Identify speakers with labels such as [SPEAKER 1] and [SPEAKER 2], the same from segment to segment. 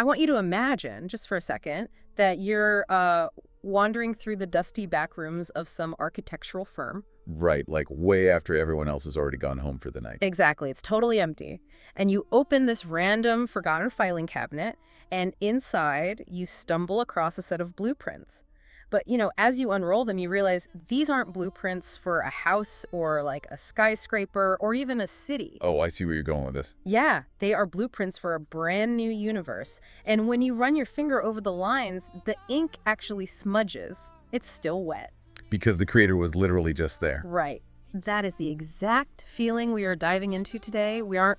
[SPEAKER 1] I want you to imagine, just for a second, that you're wandering through the dusty back rooms of some architectural firm.
[SPEAKER 2] Right, like way after everyone else has already gone home for the night.
[SPEAKER 1] Exactly, it's totally empty. And you open this random forgotten filing cabinet, and inside you stumble across a set of blueprints. But, as you unroll them, you realize these aren't blueprints for a house or like a skyscraper or even a city.
[SPEAKER 2] Oh, I see where you're going with this.
[SPEAKER 1] Yeah, they are blueprints for a brand new universe. And when you run your finger over the lines, the ink actually smudges. It's still wet.
[SPEAKER 2] Because the creator was literally just there.
[SPEAKER 1] Right. That is the exact feeling we are diving into today. We aren't,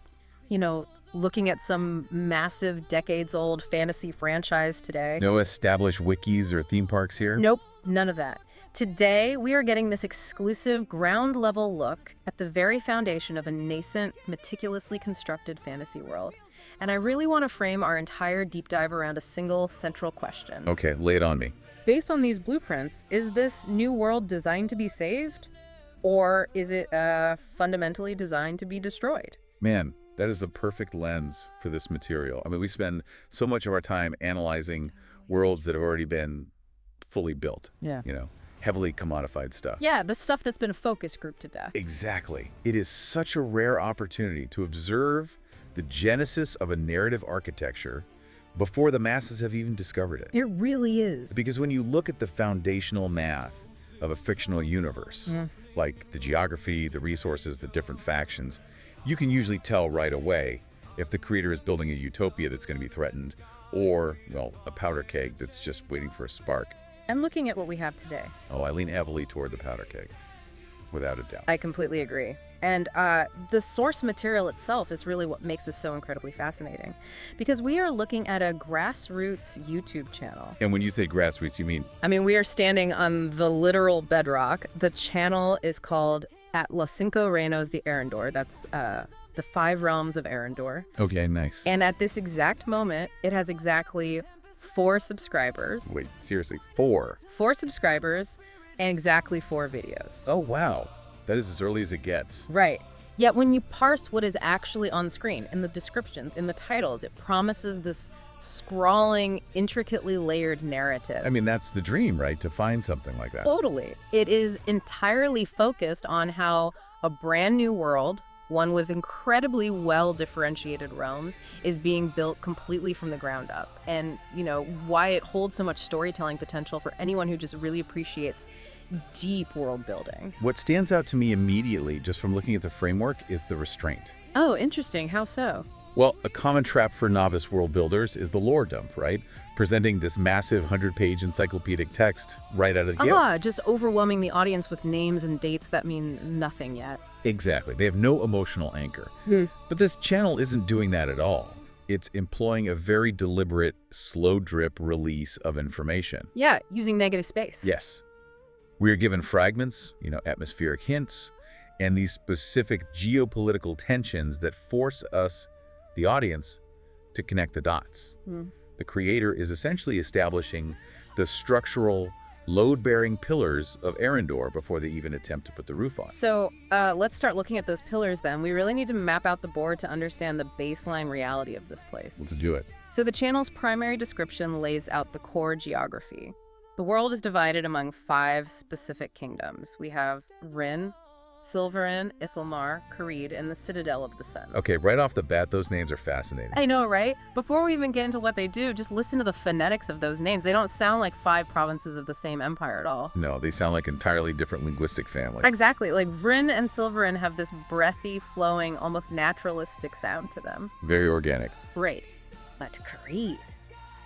[SPEAKER 1] looking at some massive decades-old fantasy franchise today.
[SPEAKER 2] No established wikis or theme parks here?
[SPEAKER 1] Nope, none of that. Today, we are getting this exclusive ground-level look at the very foundation of a nascent, meticulously constructed fantasy world. And I really want to frame our entire deep dive around a single central question.
[SPEAKER 2] Okay, lay it on me.
[SPEAKER 1] Based on these blueprints, is this new world designed to be saved? Or is it fundamentally designed to be destroyed?
[SPEAKER 2] Man, that is the perfect lens for this material. I mean, we spend so much of our time analyzing worlds that have already been fully built.
[SPEAKER 1] Yeah.
[SPEAKER 2] Heavily commodified stuff.
[SPEAKER 1] Yeah, the stuff that's been focus grouped to death.
[SPEAKER 2] Exactly. It is such a rare opportunity to observe the genesis of a narrative architecture before the masses have even discovered it.
[SPEAKER 1] It really is.
[SPEAKER 2] Because when you look at the foundational math of a fictional universe, like the geography, the resources, the different factions, you can usually tell right away if the creator is building a utopia that's going to be threatened or, well, a powder keg that's just waiting for a spark.
[SPEAKER 1] And looking at what we have today.
[SPEAKER 2] Oh, I lean heavily toward the powder keg, without a doubt.
[SPEAKER 1] I completely agree. And the source material itself is really what makes this so incredibly fascinating. Because we are looking at a grassroots YouTube channel.
[SPEAKER 2] And when you say grassroots, you mean?
[SPEAKER 1] I mean, we are standing on the literal bedrock. The channel is called At Los Cinco Reinos de Eryndor. That's the 5 realms of Eryndor.
[SPEAKER 2] Okay, nice.
[SPEAKER 1] And at this exact moment, it has exactly 4 subscribers.
[SPEAKER 2] Wait, seriously, 4?
[SPEAKER 1] 4 subscribers and exactly 4 videos.
[SPEAKER 2] Oh, wow. That is as early as it gets.
[SPEAKER 1] Right. Yet when you parse what is actually on screen, in the descriptions, in the titles, it promises this scrawling, intricately layered narrative.
[SPEAKER 2] I mean, that's the dream, right? To find something like that.
[SPEAKER 1] Totally. It is entirely focused on how a brand new world, one with incredibly well-differentiated realms, is being built completely from the ground up. And, why it holds so much storytelling potential for anyone who just really appreciates deep world building.
[SPEAKER 2] What stands out to me immediately, just from looking at the framework, is the restraint.
[SPEAKER 1] Oh, interesting. How so?
[SPEAKER 2] Well, a common trap for novice world builders is the lore dump, right? Presenting this massive 100-page encyclopedic text right out of the gate.
[SPEAKER 1] Just overwhelming the audience with names and dates that mean nothing yet.
[SPEAKER 2] Exactly. They have no emotional anchor. But this channel isn't doing that at all. It's employing a very deliberate, slow drip release of information.
[SPEAKER 1] Yeah, using negative space.
[SPEAKER 2] Yes. We are given fragments, atmospheric hints, and these specific geopolitical tensions that force us, the audience, to connect the dots. The creator is essentially establishing the structural, load-bearing pillars of Eryndor before they even attempt to put the roof on.
[SPEAKER 1] So let's start looking at those pillars then. We really need to map out the board to understand the baseline reality of this place.
[SPEAKER 2] Let's do it.
[SPEAKER 1] So the channel's primary description lays out the core geography. The world is divided among 5 specific kingdoms. We have Rin, Silverin, Ithelmar, Careed, and the Citadel of the Sun.
[SPEAKER 2] Okay, right off the bat, those names are fascinating.
[SPEAKER 1] I know, right? Before we even get into what they do, just listen to the phonetics of those names. They don't sound like 5 provinces of the same empire at all.
[SPEAKER 2] No, they sound like entirely different linguistic families.
[SPEAKER 1] Exactly. Like Vryn and Silverin have this breathy, flowing, almost naturalistic sound to them.
[SPEAKER 2] Very organic.
[SPEAKER 1] Great. But Careed,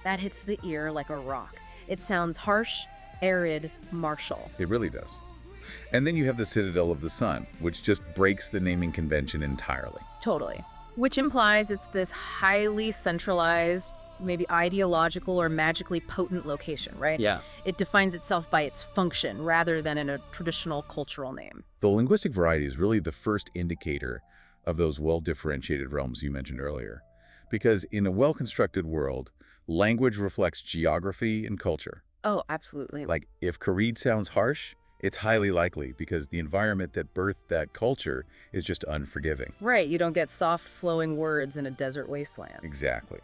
[SPEAKER 1] that hits the ear like a rock. It sounds harsh, arid, martial.
[SPEAKER 2] It really does. And then you have the Citadel of the Sun, which just breaks the naming convention entirely.
[SPEAKER 1] Totally. Which implies it's this highly centralized, maybe ideological or magically potent location, right?
[SPEAKER 2] Yeah.
[SPEAKER 1] It defines itself by its function rather than in a traditional cultural name.
[SPEAKER 2] The linguistic variety is really the first indicator of those well-differentiated realms you mentioned earlier. Because in a well-constructed world, language reflects geography and culture.
[SPEAKER 1] Oh, absolutely.
[SPEAKER 2] Like, if Careed sounds harsh, it's highly likely because the environment that birthed that culture is just unforgiving.
[SPEAKER 1] Right, you don't get soft flowing words in a desert wasteland.
[SPEAKER 2] Exactly.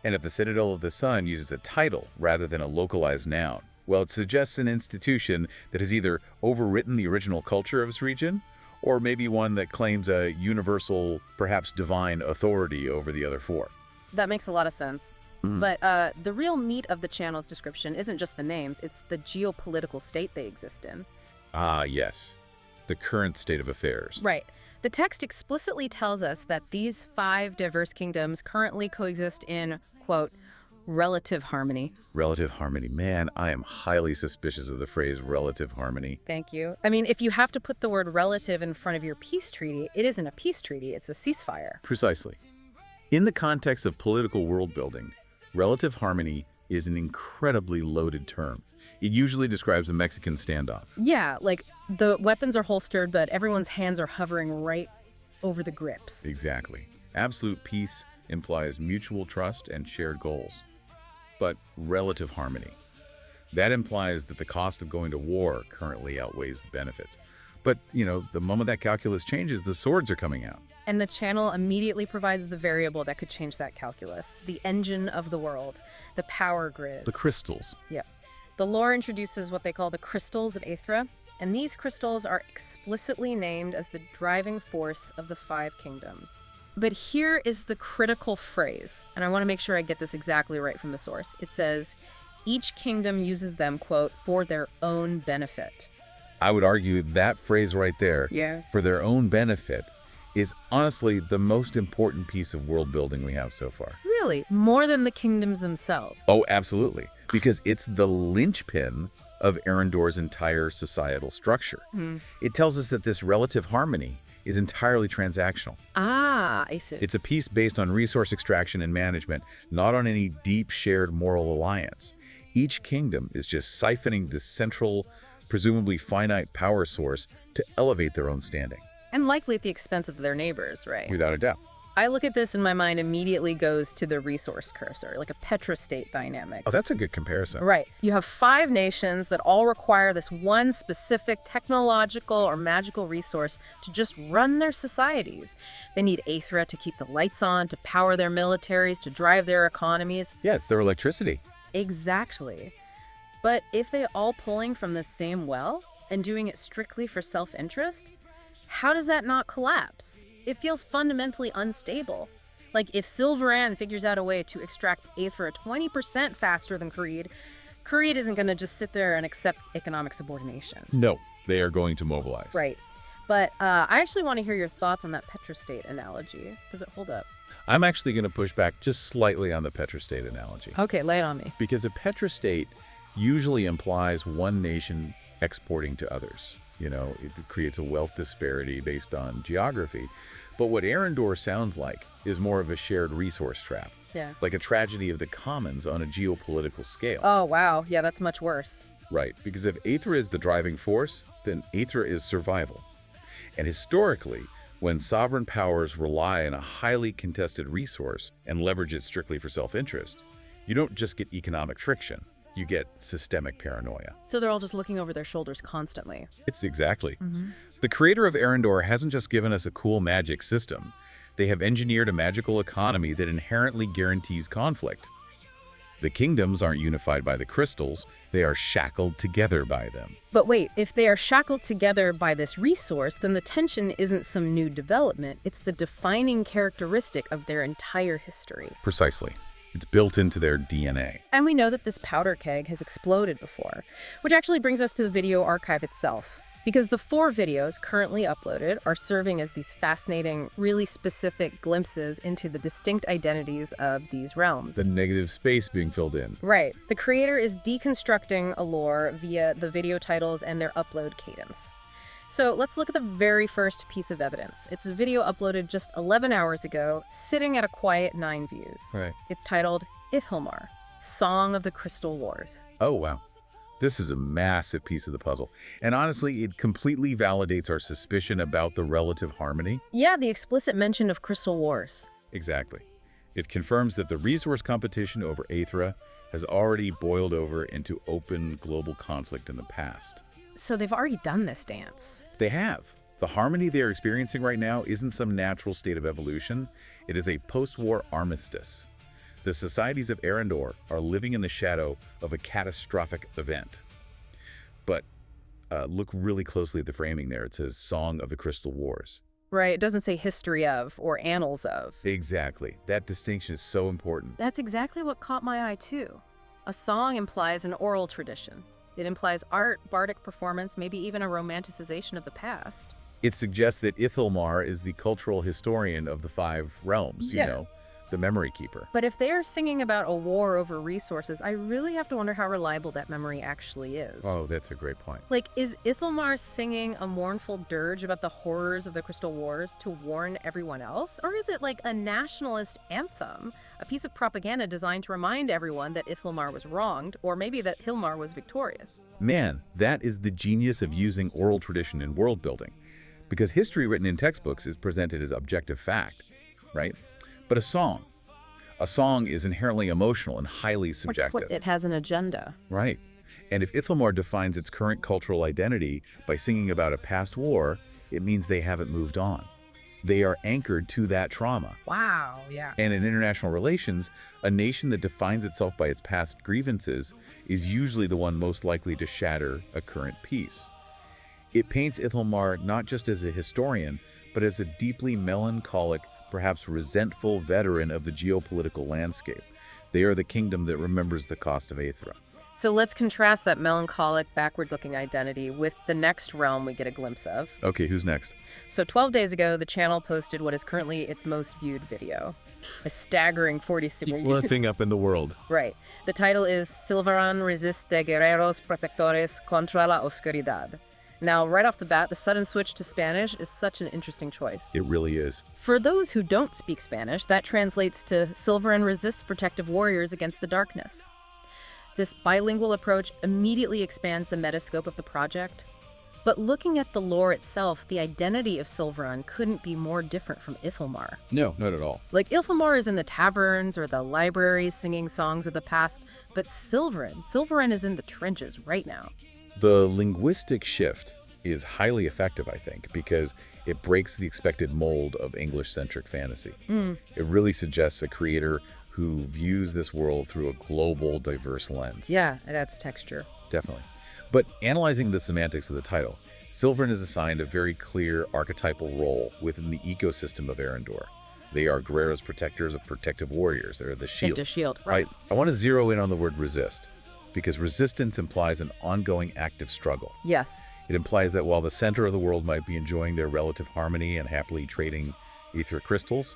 [SPEAKER 2] And if the Citadel of the Sun uses a title rather than a localized noun, well, it suggests an institution that has either overwritten the original culture of its region, or maybe one that claims a universal, perhaps divine authority over the other four.
[SPEAKER 1] That makes a lot of sense.
[SPEAKER 2] Mm.
[SPEAKER 1] But the real meat of the channel's description isn't just the names, it's the geopolitical state they exist in.
[SPEAKER 2] Ah, yes. The current state of affairs.
[SPEAKER 1] Right. The text explicitly tells us that these 5 diverse kingdoms currently coexist in, quote, relative harmony.
[SPEAKER 2] Relative harmony. Man, I am highly suspicious of the phrase relative harmony.
[SPEAKER 1] Thank you. I mean, if you have to put the word relative in front of your peace treaty, it isn't a peace treaty, it's a ceasefire.
[SPEAKER 2] Precisely. In the context of political world building, relative harmony is an incredibly loaded term. It usually describes a Mexican standoff.
[SPEAKER 1] Yeah, like the weapons are holstered, but everyone's hands are hovering right over the grips.
[SPEAKER 2] Exactly. Absolute peace implies mutual trust and shared goals. But relative harmony, that implies that the cost of going to war currently outweighs the benefits. But, the moment that calculus changes, the swords are coming out.
[SPEAKER 1] And the channel immediately provides the variable that could change that calculus. The engine of the world, the power grid.
[SPEAKER 2] The crystals.
[SPEAKER 1] Yeah. The lore introduces what they call the crystals of Aethra, and these crystals are explicitly named as the driving force of the 5 kingdoms. But here is the critical phrase, and I want to make sure I get this exactly right from the source. It says, each kingdom uses them, quote, for their own benefit.
[SPEAKER 2] I would argue that phrase right there, for their own benefit, is honestly the most important piece of world building we have so far.
[SPEAKER 1] Really? More than the kingdoms themselves?
[SPEAKER 2] Oh, absolutely. Because it's the linchpin of Eryndor's entire societal structure. It tells us that this relative harmony is entirely transactional.
[SPEAKER 1] Ah, I see.
[SPEAKER 2] It's a piece based on resource extraction and management, not on any deep shared moral alliance. Each kingdom is just siphoning this central, presumably finite power source to elevate their own standing.
[SPEAKER 1] And likely at the expense of their neighbors, right?
[SPEAKER 2] Without a doubt.
[SPEAKER 1] I look at this and my mind immediately goes to the resource cursor, like a petrostate dynamic.
[SPEAKER 2] Oh, that's a good comparison.
[SPEAKER 1] Right. You have 5 nations that all require this one specific technological or magical resource to just run their societies. They need Aethra to keep the lights on, to power their militaries, to drive their economies.
[SPEAKER 2] Yeah, it's their electricity.
[SPEAKER 1] Exactly. But if they all pulling from the same well and doing it strictly for self-interest, how does that not collapse? It feels fundamentally unstable. Like if Silveran figures out a way to extract Aethra 20% faster than Creed isn't going to just sit there and accept economic subordination.
[SPEAKER 2] No, they are going to mobilize.
[SPEAKER 1] Right. But I actually want to hear your thoughts on that petrostate analogy. Does it hold up?
[SPEAKER 2] I'm actually going to push back just slightly on the petrostate analogy.
[SPEAKER 1] Okay, lay it on me.
[SPEAKER 2] Because a petrostate usually implies one nation exporting to others. It creates a wealth disparity based on geography. But what Eryndor sounds like is more of a shared resource trap.
[SPEAKER 1] Yeah.
[SPEAKER 2] Like a tragedy of the commons on a geopolitical scale.
[SPEAKER 1] Oh, wow. Yeah, that's much worse.
[SPEAKER 2] Right, because if Aethra is the driving force, then Aethra is survival. And historically, when sovereign powers rely on a highly contested resource and leverage it strictly for self-interest, you don't just get economic friction. You get systemic paranoia.
[SPEAKER 1] So they're all just looking over their shoulders constantly.
[SPEAKER 2] It's exactly. The creator of Eryndor hasn't just given us a cool magic system. They have engineered a magical economy that inherently guarantees conflict. The kingdoms aren't unified by the crystals, they are shackled together by them.
[SPEAKER 1] But wait, if they are shackled together by this resource, then the tension isn't some new development. It's the defining characteristic of their entire history.
[SPEAKER 2] Precisely. It's built into their DNA.
[SPEAKER 1] And we know that this powder keg has exploded before, which actually brings us to the video archive itself. Because the 4 videos currently uploaded are serving as these fascinating, really specific glimpses into the distinct identities of these realms.
[SPEAKER 2] The negative space being filled in.
[SPEAKER 1] Right. The creator is deconstructing a lore via the video titles and their upload cadence. So let's look at the very first piece of evidence. It's a video uploaded just 11 hours ago, sitting at a quiet 9 views.
[SPEAKER 2] Right.
[SPEAKER 1] It's titled Ithilmar, Song of the Crystal Wars.
[SPEAKER 2] Oh, wow. This is a massive piece of the puzzle. And honestly, it completely validates our suspicion about the relative harmony.
[SPEAKER 1] Yeah, the explicit mention of Crystal Wars.
[SPEAKER 2] Exactly. It confirms that the resource competition over Aethra has already boiled over into open global conflict in the past.
[SPEAKER 1] So they've already done this dance.
[SPEAKER 2] They have. The harmony they are experiencing right now isn't some natural state of evolution. It is a post-war armistice. The societies of Eryndor are living in the shadow of a catastrophic event. But look really closely at the framing there. It says Song of the Crystal Wars.
[SPEAKER 1] Right, it doesn't say history of or annals of.
[SPEAKER 2] Exactly. That distinction is so important.
[SPEAKER 1] That's exactly what caught my eye, too. A song implies an oral tradition. It implies art, bardic performance, maybe even a romanticization of the past.
[SPEAKER 2] It suggests that Ithilmar is the cultural historian of the 5 realms, you know, the memory keeper.
[SPEAKER 1] But if they are singing about a war over resources, I really have to wonder how reliable that memory actually is.
[SPEAKER 2] Oh, that's a great point.
[SPEAKER 1] Like, is Ithilmar singing a mournful dirge about the horrors of the Crystal Wars to warn everyone else? Or is it like a nationalist anthem, a piece of propaganda designed to remind everyone that Ithilmar was wronged, or maybe that Hilmar was victorious?
[SPEAKER 2] Man, that is the genius of using oral tradition in world building. Because history written in textbooks is presented as objective fact, right? But a song is inherently emotional and highly subjective.
[SPEAKER 1] It has an agenda.
[SPEAKER 2] Right. And if Ithilmar defines its current cultural identity by singing about a past war, it means they haven't moved on. They are anchored to that trauma.
[SPEAKER 1] Wow, yeah.
[SPEAKER 2] And in international relations, a nation that defines itself by its past grievances is usually the one most likely to shatter a current peace. It paints Ithilmar not just as a historian, but as a deeply melancholic, perhaps resentful veteran of the geopolitical landscape. They are the kingdom that remembers the cost of Aethra.
[SPEAKER 1] So let's contrast that melancholic, backward-looking identity with the next realm we get a glimpse of.
[SPEAKER 2] Okay, who's next?
[SPEAKER 1] So 12 days ago, the channel posted what is currently its most viewed video. A staggering 46
[SPEAKER 2] One thing up in the world.
[SPEAKER 1] Right. The title is Silvaran resiste guerreros protectores contra la oscuridad. Now, right off the bat, the sudden switch to Spanish is such an interesting choice.
[SPEAKER 2] It really is.
[SPEAKER 1] For those who don't speak Spanish, that translates to Silvaran resists protective warriors against the darkness. This bilingual approach immediately expands the metascope of the project. But looking at the lore itself, the identity of Silvaran couldn't be more different from Ithilmar.
[SPEAKER 2] No, not at all.
[SPEAKER 1] Like, Ithilmar is in the taverns or the libraries singing songs of the past, but Silvaran is in the trenches right now.
[SPEAKER 2] The linguistic shift is highly effective, I think, because it breaks the expected mold of English-centric fantasy. It really suggests a creator who views this world through a global, diverse lens.
[SPEAKER 1] Yeah, it adds texture.
[SPEAKER 2] Definitely. But analyzing the semantics of the title, Silvaran is assigned a very clear archetypal role within the ecosystem of Eryndor. They are Guerrero's protectors of protective warriors. They're the shield.
[SPEAKER 1] The shield, right.
[SPEAKER 2] I want to zero in on the word resist, because resistance implies an ongoing active struggle.
[SPEAKER 1] Yes.
[SPEAKER 2] It implies that while the center of the world might be enjoying their relative harmony and happily trading ether crystals,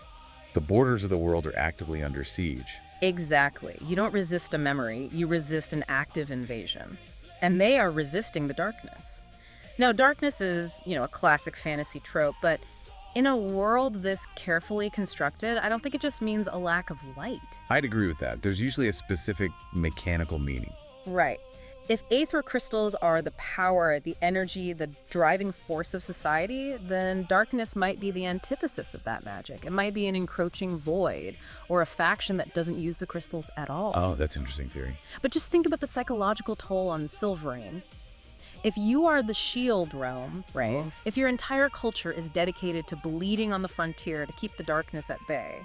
[SPEAKER 2] the borders of the world are actively under siege.
[SPEAKER 1] Exactly. You don't resist a memory, you resist an active invasion. And they are resisting the darkness. Now, darkness is, a classic fantasy trope, but in a world this carefully constructed, I don't think it just means a lack of light.
[SPEAKER 2] I'd agree with that. There's usually a specific mechanical meaning.
[SPEAKER 1] Right. If aether crystals are the power, the energy, the driving force of society, then darkness might be the antithesis of that magic. It might be an encroaching void or a faction that doesn't use the crystals at all.
[SPEAKER 2] Oh, that's an interesting theory.
[SPEAKER 1] But just think about the psychological toll on Silverane. If you are the shield realm, right? If your entire culture is dedicated to bleeding on the frontier to keep the darkness at bay,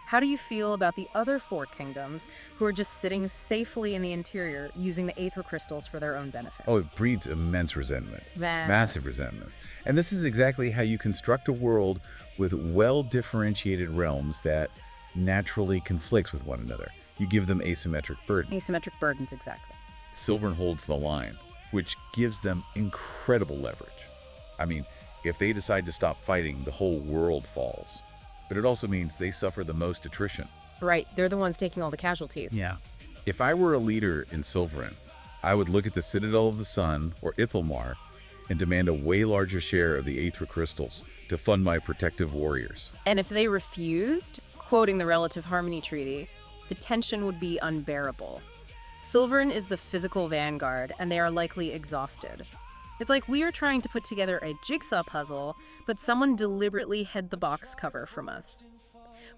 [SPEAKER 1] how do you feel about the other 4 kingdoms who are just sitting safely in the interior using the aether crystals for their own benefit?
[SPEAKER 2] Oh, it breeds immense resentment. Massive resentment. And this is exactly how you construct a world with well-differentiated realms that naturally conflicts with one another. You give them asymmetric burdens.
[SPEAKER 1] Asymmetric burdens, exactly.
[SPEAKER 2] Silvern holds the line, which gives them incredible leverage. I mean, if they decide to stop fighting, the whole world falls. But it also means they suffer the most attrition.
[SPEAKER 1] Right, they're the ones taking all the casualties.
[SPEAKER 2] Yeah. If I were a leader in Silverin, I would look at the Citadel of the Sun, or Ithilmar, and demand a way larger share of the aether crystals to fund my protective warriors.
[SPEAKER 1] And if they refused, quoting the Relative Harmony Treaty, the tension would be unbearable. Silverin is the physical vanguard, and they are likely exhausted. It's like we are trying to put together a jigsaw puzzle, but someone deliberately hid the box cover from us.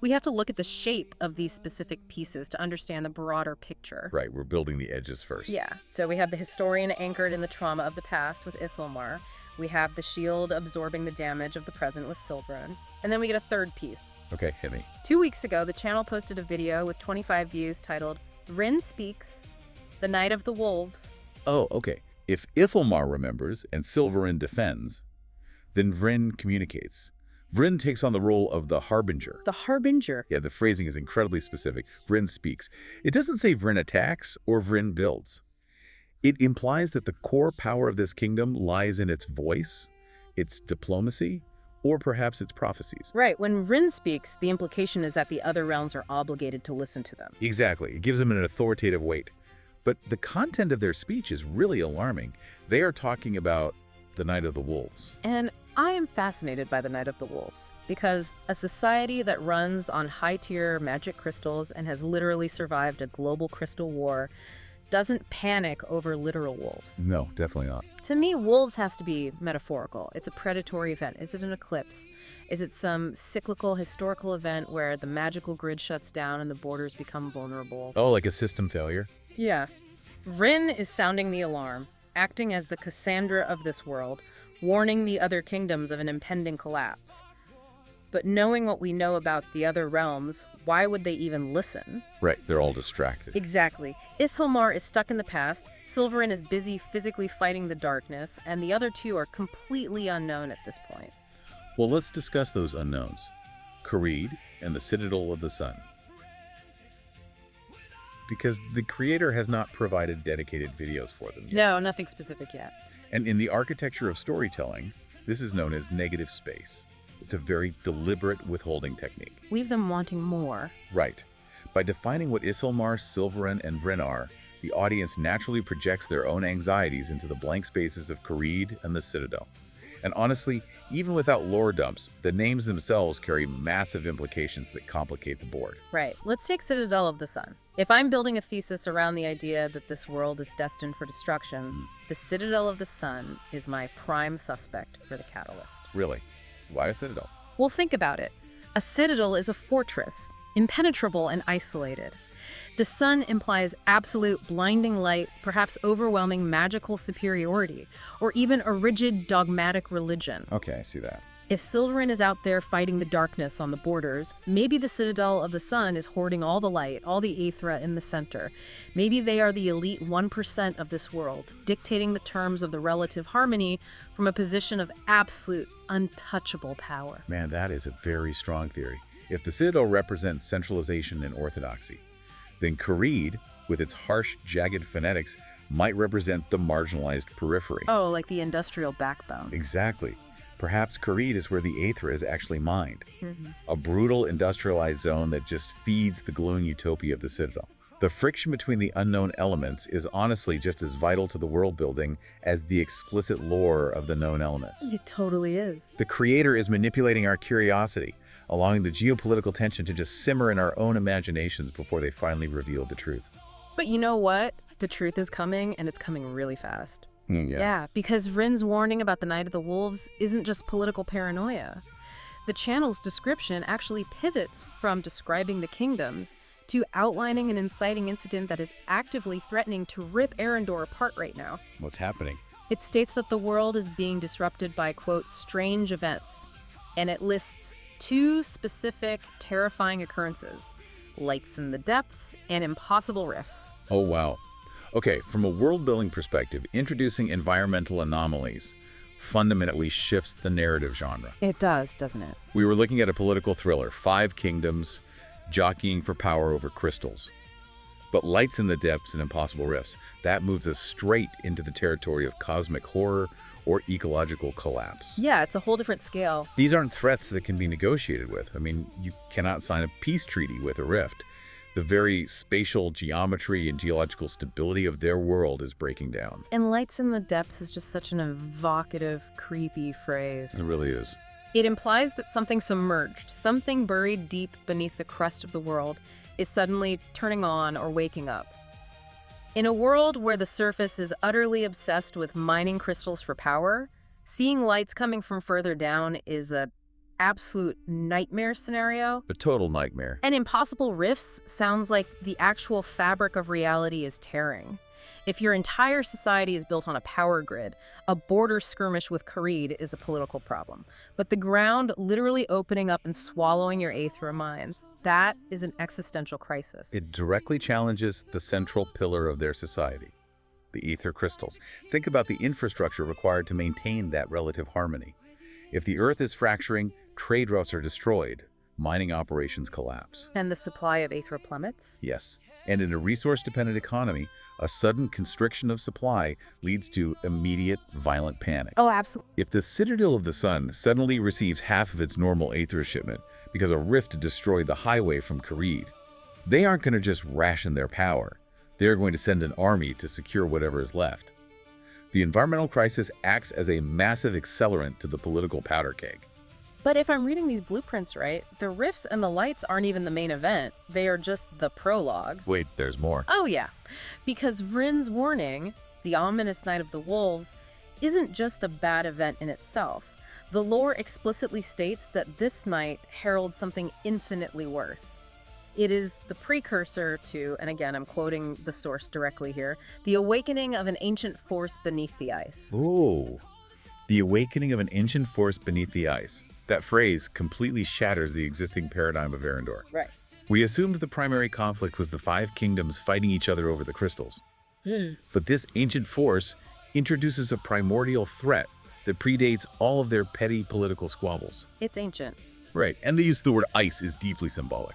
[SPEAKER 1] We have to look at the shape of these specific pieces to understand the broader picture.
[SPEAKER 2] Right, we're building the edges first.
[SPEAKER 1] Yeah, so we have the historian anchored in the trauma of the past with Ithilmar. We have the shield absorbing the damage of the present with Sylvain. And then we get a third piece.
[SPEAKER 2] Okay, hit me.
[SPEAKER 1] 2 weeks ago, the channel posted a video with 25 views titled, Vryn Speaks, The Night of the Wolves.
[SPEAKER 2] Oh, okay. If Ithelmar remembers and Silverin defends, then Vryn communicates. Vryn takes on the role of the Harbinger.
[SPEAKER 1] The Harbinger.
[SPEAKER 2] Yeah, the phrasing is incredibly specific. Vryn speaks. It doesn't say Vryn attacks or Vryn builds. It implies that the core power of this kingdom lies in its voice, its diplomacy, or perhaps its prophecies.
[SPEAKER 1] Right. When Vryn speaks, the implication is that the other realms are obligated to listen to them.
[SPEAKER 2] Exactly. It gives them an authoritative weight. But the content of their speech is really alarming. They are talking about the Night of the Wolves.
[SPEAKER 1] And I am fascinated by the Night of the Wolves because a society that runs on high-tier magic crystals and has literally survived a global crystal war doesn't panic over literal wolves.
[SPEAKER 2] No, definitely not.
[SPEAKER 1] To me, wolves has to be metaphorical. It's a predatory event. Is it an eclipse? Is it some cyclical historical event where the magical grid shuts down and the borders become vulnerable?
[SPEAKER 2] Oh, like a system failure?
[SPEAKER 1] Yeah. Vryn is sounding the alarm, acting as the Cassandra of this world, warning the other kingdoms of an impending collapse. But knowing what we know about the other realms, why would they even listen?
[SPEAKER 2] Right, they're all distracted.
[SPEAKER 1] Exactly. Ithelmar is stuck in the past, Silverin is busy physically fighting the darkness, and the other two are completely unknown at this point.
[SPEAKER 2] Well, let's discuss those unknowns. Kharid and the Citadel of the Sun. Because the creator has not provided dedicated videos for them yet.
[SPEAKER 1] No, nothing specific yet.
[SPEAKER 2] And in the architecture of storytelling, this is known as negative space. It's a very deliberate withholding technique.
[SPEAKER 1] Leave them wanting more.
[SPEAKER 2] Right. By defining what Isilmar, Silverin, and Vryn are, the audience naturally projects their own anxieties into the blank spaces of Kharid and the Citadel. And honestly, even without lore dumps, the names themselves carry massive implications that complicate the board.
[SPEAKER 1] Right. Let's take Citadel of the Sun. If I'm building a thesis around the idea that this world is destined for destruction, the Citadel of the Sun is my prime suspect for the catalyst.
[SPEAKER 2] Really? Why a citadel?
[SPEAKER 1] Well, think about it. A citadel is a fortress, impenetrable and isolated. The sun implies absolute blinding light, perhaps overwhelming magical superiority, or even a rigid dogmatic religion.
[SPEAKER 2] Okay, I see that.
[SPEAKER 1] If Silverin is out there fighting the darkness on the borders, maybe the Citadel of the Sun is hoarding all the light, all the aethra in the center. Maybe they are the elite 1% of this world, dictating the terms of the relative harmony from a position of absolute, untouchable power.
[SPEAKER 2] Man, that is a very strong theory. If the Citadel represents centralization and orthodoxy, then Kharid, with its harsh, jagged phonetics, might represent the marginalized periphery.
[SPEAKER 1] Oh, like the industrial backbone.
[SPEAKER 2] Exactly. Perhaps Kharid is where the aethra is actually mined. A brutal, industrialized zone that just feeds the glowing utopia of the Citadel. The friction between the unknown elements is honestly just as vital to the world building as the explicit lore of the known elements.
[SPEAKER 1] It totally is.
[SPEAKER 2] The creator is manipulating our curiosity, allowing the geopolitical tension to just simmer in our own imaginations before they finally reveal the truth.
[SPEAKER 1] But you know what? The truth is coming, and it's coming really fast.
[SPEAKER 2] Yeah.
[SPEAKER 1] Yeah, because Vryn's warning about the Night of the Wolves isn't just political paranoia. The channel's description actually pivots from describing the kingdoms to outlining an inciting incident that is actively threatening to rip Eryndor apart right now.
[SPEAKER 2] What's happening?
[SPEAKER 1] It states that the world is being disrupted by, quote, strange events, and it lists 2 specific, terrifying occurrences: lights in the depths and impossible rifts.
[SPEAKER 2] Oh, wow. Okay, from a world-building perspective, introducing environmental anomalies fundamentally shifts the narrative genre.
[SPEAKER 1] It does, doesn't it?
[SPEAKER 2] We were looking at a political thriller, 5 kingdoms, jockeying for power over crystals. But lights in the depths and impossible rifts, that moves us straight into the territory of cosmic horror or ecological collapse.
[SPEAKER 1] Yeah, it's a whole different scale.
[SPEAKER 2] These aren't threats that can be negotiated with. I mean, you cannot sign a peace treaty with a rift. The very spatial geometry and geological stability of their world is breaking down.
[SPEAKER 1] And lights in the depths is just such an evocative, creepy phrase.
[SPEAKER 2] It really is.
[SPEAKER 1] It implies that something submerged, something buried deep beneath the crust of the world, is suddenly turning on or waking up. In a world where the surface is utterly obsessed with mining crystals for power, seeing lights coming from further down is an absolute nightmare scenario.
[SPEAKER 2] A total nightmare.
[SPEAKER 1] And impossible rifts sounds like the actual fabric of reality is tearing. If your entire society is built on a power grid, a border skirmish with Kareed is a political problem. But the ground literally opening up and swallowing your Aethra minds, that is an existential crisis.
[SPEAKER 2] It directly challenges the central pillar of their society, the ether crystals. Think about the infrastructure required to maintain that relative harmony. If the Earth is fracturing, trade routes are destroyed, mining operations collapse.
[SPEAKER 1] And the supply of Aethra plummets?
[SPEAKER 2] Yes, and in a resource-dependent economy, a sudden constriction of supply leads to immediate, violent panic.
[SPEAKER 1] Oh, absolutely.
[SPEAKER 2] If the Citadel of the Sun suddenly receives half of its normal Aether shipment because a rift destroyed the highway from Kareed, they aren't going to just ration their power. They're going to send an army to secure whatever is left. The environmental crisis acts as a massive accelerant to the political powder keg.
[SPEAKER 1] But if I'm reading these blueprints right, the rifts and the lights aren't even the main event. They are just the prologue.
[SPEAKER 2] Wait, there's more.
[SPEAKER 1] Oh yeah, because Vryn's warning, the ominous Night of the Wolves, isn't just a bad event in itself. The lore explicitly states that this night heralds something infinitely worse. It is the precursor to, and again I'm quoting the source directly here, the awakening of an ancient force beneath the ice.
[SPEAKER 2] Ooh, the awakening of an ancient force beneath the ice. That phrase completely shatters the existing paradigm of Eryndor.
[SPEAKER 1] Right.
[SPEAKER 2] We assumed the primary conflict was the five kingdoms fighting each other over the crystals. But this ancient force introduces a primordial threat that predates all of their petty political squabbles.
[SPEAKER 1] It's ancient.
[SPEAKER 2] Right, and the use of the word ice is deeply symbolic.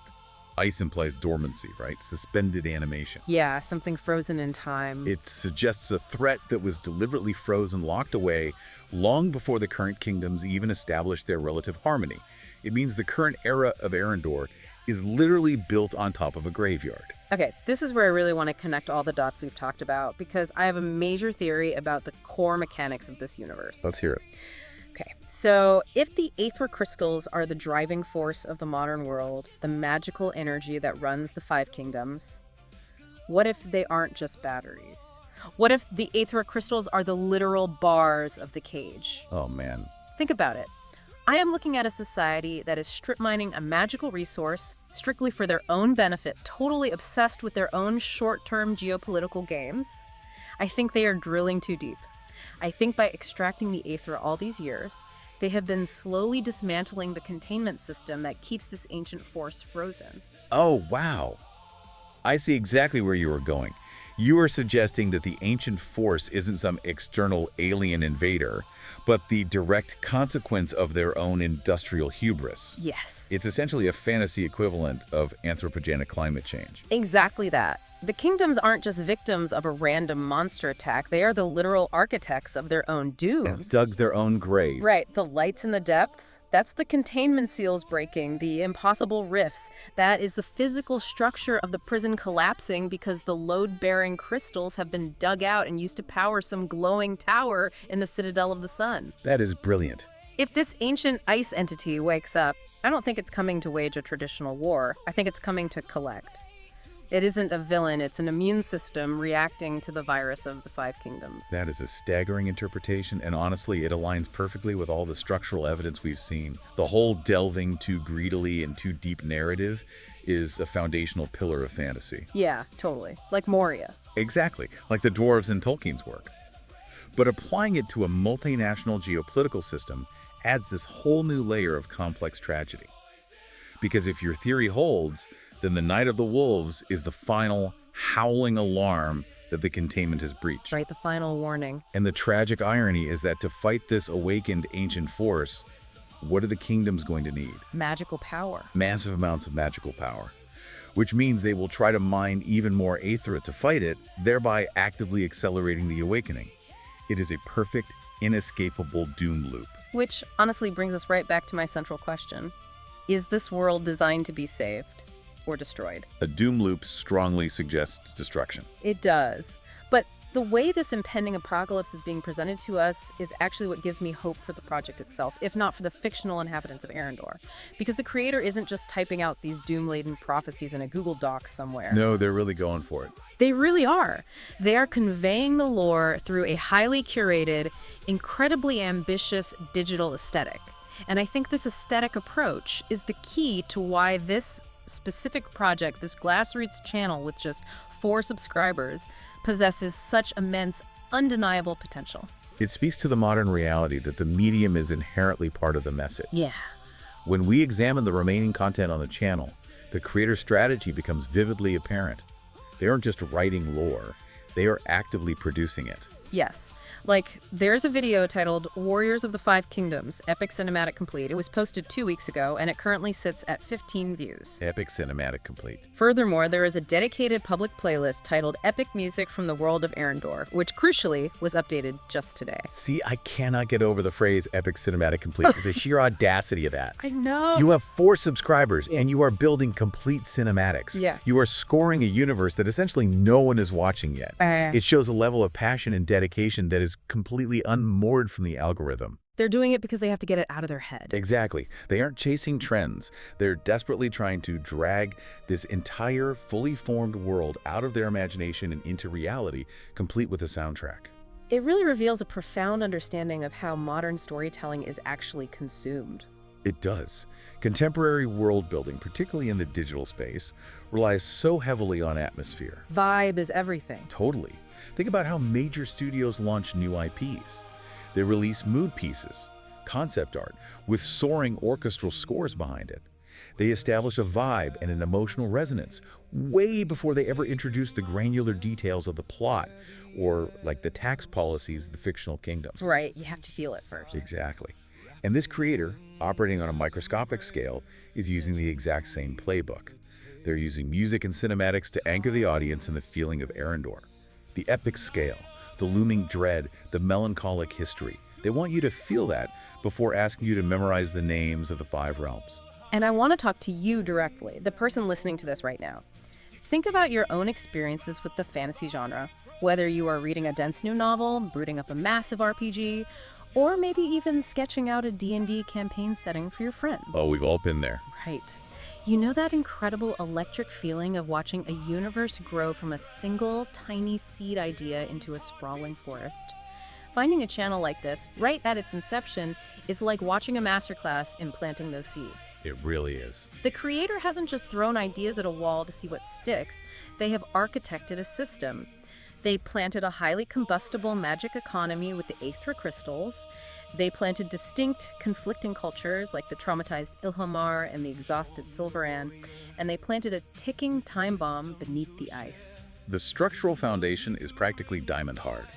[SPEAKER 2] Ice implies dormancy, right? Suspended animation.
[SPEAKER 1] Yeah, something frozen in time.
[SPEAKER 2] It suggests a threat that was deliberately frozen, locked away, long before the current kingdoms even established their relative harmony. It means the current era of Eryndor is literally built on top of a graveyard.
[SPEAKER 1] Okay, this is where I really want to connect all the dots we've talked about, because I have a major theory about the core mechanics of this universe.
[SPEAKER 2] Let's hear it.
[SPEAKER 1] Okay, so if the Aethra crystals are the driving force of the modern world, the magical energy that runs the five kingdoms, what if they aren't just batteries? What if the Aethra crystals are the literal bars of the cage?
[SPEAKER 2] Oh, man.
[SPEAKER 1] Think about it. I am looking at a society that is strip mining a magical resource strictly for their own benefit, totally obsessed with their own short-term geopolitical games. I think they are drilling too deep. I think by extracting the Aethra all these years, they have been slowly dismantling the containment system that keeps this ancient force frozen.
[SPEAKER 2] Oh, wow. I see exactly where you were going. You are suggesting that the ancient force isn't some external alien invader, but the direct consequence of their own industrial hubris.
[SPEAKER 1] Yes.
[SPEAKER 2] It's essentially a fantasy equivalent of anthropogenic climate change.
[SPEAKER 1] Exactly that. The kingdoms aren't just victims of a random monster attack. They are the literal architects of their own doom.
[SPEAKER 2] And dug their own grave.
[SPEAKER 1] Right. The lights in the depths, that's the containment seals breaking, the impossible rifts. That is the physical structure of the prison collapsing because the load-bearing crystals have been dug out and used to power some glowing tower in the Citadel of the Sun.
[SPEAKER 2] That is brilliant.
[SPEAKER 1] If this ancient ice entity wakes up, I don't think it's coming to wage a traditional war. I think it's coming to collect. It isn't a villain, it's an immune system reacting to the virus of the five kingdoms.
[SPEAKER 2] That is a staggering interpretation, and honestly, it aligns perfectly with all the structural evidence we've seen. The whole delving too greedily and too deep narrative is a foundational pillar of fantasy.
[SPEAKER 1] Yeah, totally. Like Moria.
[SPEAKER 2] Exactly, like the dwarves in Tolkien's work. But applying it to a multinational geopolitical system adds this whole new layer of complex tragedy. Because if your theory holds, then the Night of the Wolves is the final howling alarm that the containment has breached.
[SPEAKER 1] Right, the final warning.
[SPEAKER 2] And the tragic irony is that to fight this awakened ancient force, what are the kingdoms going to need?
[SPEAKER 1] Magical power.
[SPEAKER 2] Massive amounts of magical power. Which means they will try to mine even more Aethra to fight it, thereby actively accelerating the awakening. It is a perfect, inescapable doom loop.
[SPEAKER 1] Which honestly brings us right back to my central question. Is this world designed to be saved or destroyed?
[SPEAKER 2] A doom loop strongly suggests destruction.
[SPEAKER 1] It does. But the way this impending apocalypse is being presented to us is actually what gives me hope for the project itself, if not for the fictional inhabitants of Eryndor. Because the creator isn't just typing out these doom-laden prophecies in a Google Doc somewhere.
[SPEAKER 2] No, they're really going for it.
[SPEAKER 1] They really are. They are conveying the lore through a highly curated, incredibly ambitious digital aesthetic. And I think this aesthetic approach is the key to why this specific project, this grassroots channel with just 4 subscribers possesses such immense, undeniable potential.
[SPEAKER 2] It speaks to the modern reality that the medium is inherently part of the message.
[SPEAKER 1] Yeah.
[SPEAKER 2] When we examine the remaining content on the channel, the creator's strategy becomes vividly apparent. They aren't just writing lore, they are actively producing it.
[SPEAKER 1] Yes. Like, there's a video titled Warriors of the Five Kingdoms, Epic Cinematic Complete. It was posted 2 weeks ago, and it currently sits at 15 views.
[SPEAKER 2] Epic Cinematic Complete.
[SPEAKER 1] Furthermore, there is a dedicated public playlist titled Epic Music from the World of Eryndor, which crucially was updated just today.
[SPEAKER 2] See, I cannot get over the phrase Epic Cinematic Complete, the sheer audacity of that.
[SPEAKER 1] I know.
[SPEAKER 2] You have 4 subscribers, and you are building complete cinematics.
[SPEAKER 1] Yeah.
[SPEAKER 2] You are scoring a universe that essentially no one is watching yet. It shows a level of passion and dedication that is completely unmoored from the algorithm.
[SPEAKER 1] They're doing it because they have to get it out of their head.
[SPEAKER 2] Exactly. They aren't chasing trends. They're desperately trying to drag this entire fully formed world out of their imagination and into reality, complete with a soundtrack.
[SPEAKER 1] It really reveals a profound understanding of how modern storytelling is actually consumed.
[SPEAKER 2] It does. Contemporary world building, particularly in the digital space, relies so heavily on atmosphere.
[SPEAKER 1] Vibe is everything.
[SPEAKER 2] Totally. Think about how major studios launch new IPs. They release mood pieces, concept art, with soaring orchestral scores behind it. They establish a vibe and an emotional resonance way before they ever introduce the granular details of the plot or, like, the tax policies of the fictional kingdoms.
[SPEAKER 1] Right, you have to feel it first.
[SPEAKER 2] Exactly. And this creator, operating on a microscopic scale, is using the exact same playbook. They're using music and cinematics to anchor the audience in the feeling of Eryndor. The epic scale, the looming dread, the melancholic history. They want you to feel that before asking you to memorize the names of the 5 realms.
[SPEAKER 1] And I want to talk to you directly, the person listening to this right now. Think about your own experiences with the fantasy genre, whether you are reading a dense new novel, brooding up a massive RPG, or maybe even sketching out a D&D campaign setting for your friend.
[SPEAKER 2] Oh, we've all been there.
[SPEAKER 1] Right. You know that incredible electric feeling of watching a universe grow from a single tiny seed idea into a sprawling forest? Finding a channel like this, right at its inception, is like watching a masterclass in planting those seeds.
[SPEAKER 2] It really is.
[SPEAKER 1] The creator hasn't just thrown ideas at a wall to see what sticks, they have architected a system. They planted a highly combustible magic economy with the Aethra crystals. They planted distinct, conflicting cultures like the traumatized Ilhamar and the exhausted Silveran, and they planted a ticking time bomb beneath the ice.
[SPEAKER 2] The structural foundation is practically diamond hard.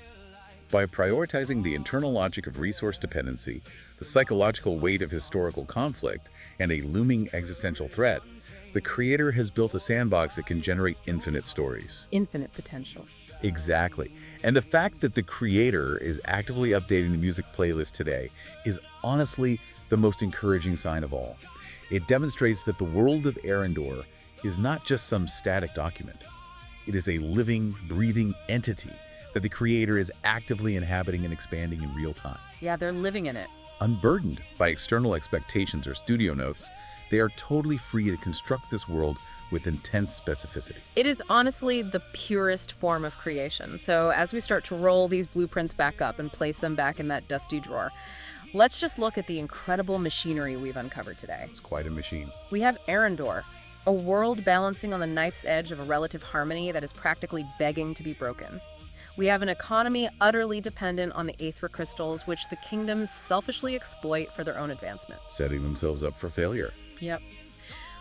[SPEAKER 2] By prioritizing the internal logic of resource dependency, the psychological weight of historical conflict, and a looming existential threat, the creator has built a sandbox that can generate infinite stories.
[SPEAKER 1] Infinite potential.
[SPEAKER 2] Exactly. And the fact that the creator is actively updating the music playlist today is honestly the most encouraging sign of all. It demonstrates that the world of Eryndor is not just some static document. It is a living, breathing entity that the creator is actively inhabiting and expanding in real time.
[SPEAKER 1] Yeah, they're living in it.
[SPEAKER 2] Unburdened by external expectations or studio notes, they are totally free to construct this world with intense specificity.
[SPEAKER 1] It is honestly the purest form of creation. So as we start to roll these blueprints back up and place them back in that dusty drawer, let's just look at the incredible machinery we've uncovered today.
[SPEAKER 2] It's quite a machine.
[SPEAKER 1] We have Eryndor, a world balancing on the knife's edge of a relative harmony that is practically begging to be broken. We have an economy utterly dependent on the Aethra crystals, which the kingdoms selfishly exploit for their own advancement.
[SPEAKER 2] Setting themselves up for failure.
[SPEAKER 1] Yep.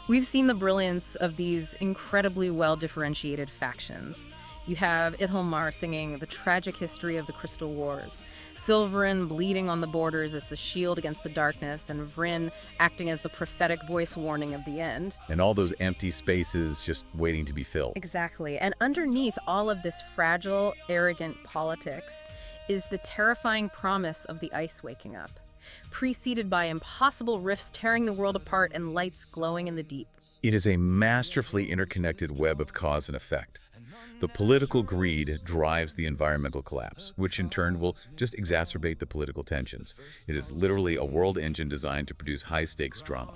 [SPEAKER 1] We've seen the brilliance of these incredibly well-differentiated factions. You have Ilhamar singing the tragic history of the Crystal Wars, Silverin bleeding on the borders as the shield against the darkness, and Vryn acting as the prophetic voice warning of the end.
[SPEAKER 2] And all those empty spaces just waiting to be filled.
[SPEAKER 1] Exactly. And underneath all of this fragile, arrogant politics is the terrifying promise of the ice waking up, preceded by impossible rifts tearing the world apart and lights glowing in the deep.
[SPEAKER 2] It is a masterfully interconnected web of cause and effect. The political greed drives the environmental collapse, which in turn will just exacerbate the political tensions. It is literally a world engine designed to produce high-stakes drama.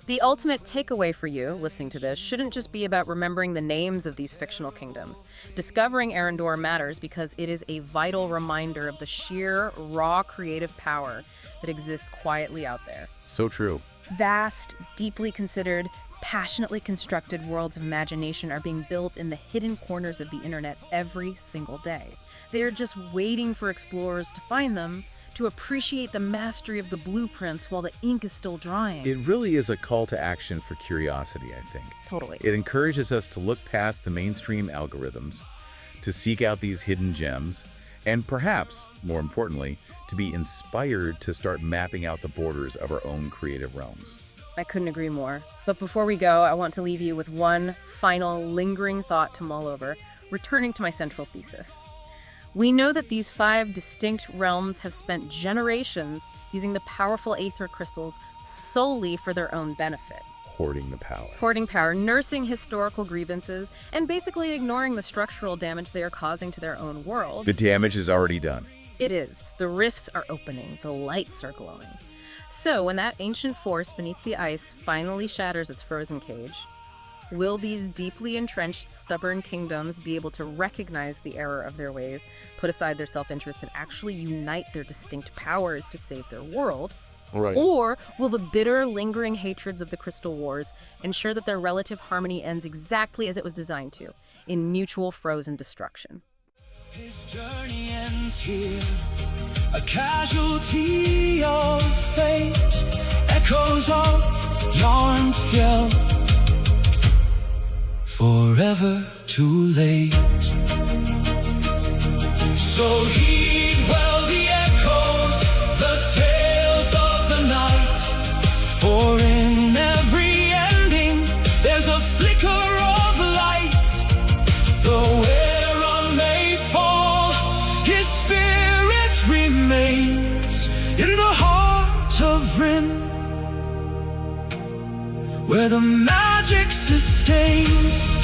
[SPEAKER 1] The ultimate takeaway for you, listening to this, shouldn't just be about remembering the names of these fictional kingdoms. Discovering Eryndor matters because it is a vital reminder of the sheer, raw creative power that exists quietly out there.
[SPEAKER 2] So true.
[SPEAKER 1] Vast, deeply considered, passionately constructed worlds of imagination are being built in the hidden corners of the internet every single day. They are just waiting for explorers to find them, to appreciate the mastery of the blueprints while the ink is still drying.
[SPEAKER 2] It really is a call to action for curiosity, I think.
[SPEAKER 1] Totally.
[SPEAKER 2] It encourages us to look past the mainstream algorithms, to seek out these hidden gems, and perhaps, more importantly, to be inspired to start mapping out the borders of our own creative realms.
[SPEAKER 1] I couldn't agree more. But before we go, I want to leave you with one final lingering thought to mull over, returning to my central thesis. We know that these 5 distinct realms have spent generations using the powerful aether crystals solely for their own benefit.
[SPEAKER 2] Hoarding the power.
[SPEAKER 1] Hoarding power, nursing historical grievances, and basically ignoring the structural damage they are causing to their own world.
[SPEAKER 2] The damage is already done.
[SPEAKER 1] It is. The rifts are opening. The lights are glowing. So when that ancient force beneath the ice finally shatters its frozen cage, will these deeply entrenched, stubborn kingdoms be able to recognize the error of their ways, put aside their self-interest, and actually unite their distinct powers to save their world?
[SPEAKER 2] Right.
[SPEAKER 1] Or will the bitter, lingering hatreds of the Crystal Wars ensure that their relative harmony ends exactly as it was designed to, in mutual frozen destruction?
[SPEAKER 3] His journey ends here, a casualty of fate, echoes of yarn fjell, forever too late. So heed well the echoes, the tales of the night, for in every ending there's a flicker of light. Though error may fall, his spirit remains in the heart of Rin, where the magic sustains.